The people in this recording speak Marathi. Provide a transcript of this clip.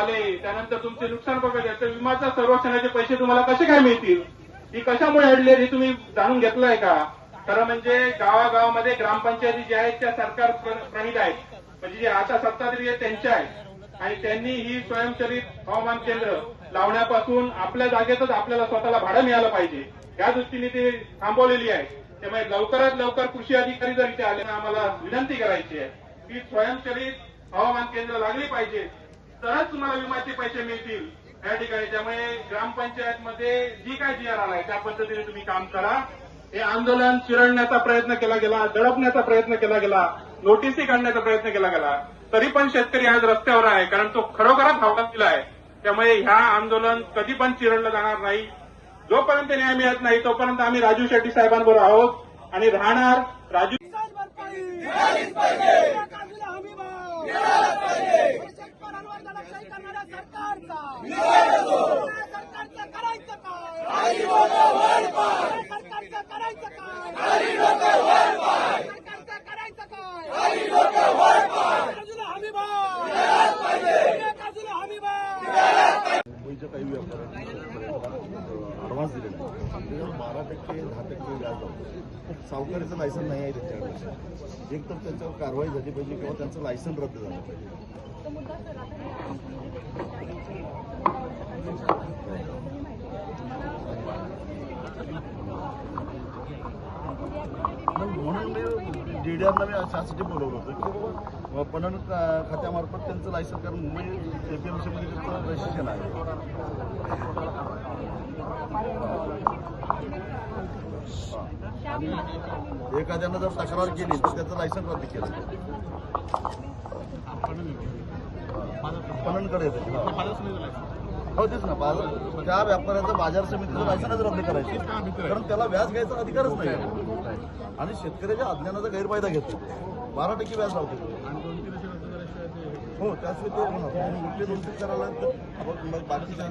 झाले, त्यानंतर तुमचे नुकसान बघायचे तर विमाच्या संरक्षणाचे पैसे तुम्हाला कसे काय मिळतील, ही कशामुळे अडली हे तुम्ही जाणून घेतलंय का? खरं म्हणजे गावागावामध्ये ग्रामपंचायती ज्या आहेत त्या सरकार प्रणित आहेत, म्हणजे जे आता सत्ताधारी आहेत त्यांच्या आहेत, आणि त्यांनी ही स्वयंचलित हवामान केंद्र लावण्यापासून आपल्या जागेतच आपल्याला स्वतःला भाडं मिळालं पाहिजे या दृष्टीने ते थांबवलेली आहे. त्यामुळे लवकरात लवकर कृषी अधिकारी जर इथे आले तर आम्हाला विनंती करायची आहे की स्वयंचलित हवामान केंद्र लागली पाहिजे, तरच तुम्हाला विम्याचे पैसे मिळतील या ठिकाणी. त्यामुळे ग्रामपंचायतमध्ये जी काय जी आर आलाय त्या पद्धतीने तुम्ही काम करा. हे आंदोलन चिरडण्याचा प्रयत्न केला गेला, दडपण्याचा प्रयत्न केला गेला, नोटीसी काढण्याचा प्रयत्न केला गेला, तरी पण शेतकरी आज रस्त्यावर आहे, कारण तो खरोखरच भावकातला आहे. त्यामुळे ह्या आंदोलन कधी पण चिरडलं जाणार नाही. जोपर्यंत न्याय मिळत नाही तोपर्यंत आम्ही राजू शेट्टी साहेबांबरोबर आहोत आणि राहणार. राजू मुंबईच्या काही व्यापाऱ्यांनी ॲडव्हान्स दिलेला आहे, त्याच्यावर 12% 10% व्याज लावतो. सावकारीचं लायसन नाही आहे त्यांच्याकडे. एक तर त्यांच्यावर कारवाई झाली पाहिजे किंवा त्यांचं लायसन रद्द झालं पाहिजे. म्हणून मी डीडीआरला मी त्यासाठी बोलवलं होतं की बाबा पणन खात्यामार्फत त्यांचं लायसन, कारण मुंबई एपीएमसीमध्ये त्यांचं रजिस्ट्रेशन आहे. आणि एखाद्यानं जर तक्रार केली तर त्याचं लायसन रद्द केलं पणनकडे येतं. हो तेच ना, त्या व्यापाऱ्याचं बाजार समितीचं लायसनच रद्द करायचं, कारण त्याला व्याज घ्यायचा अधिकारच नाही आणि शेतकऱ्याच्या अज्ञानाचा गैरफायदा घेतो. 12% व्याज लावतो. हो त्याशिवाय ते होणार. 2-3 करायला तर बाकीच्या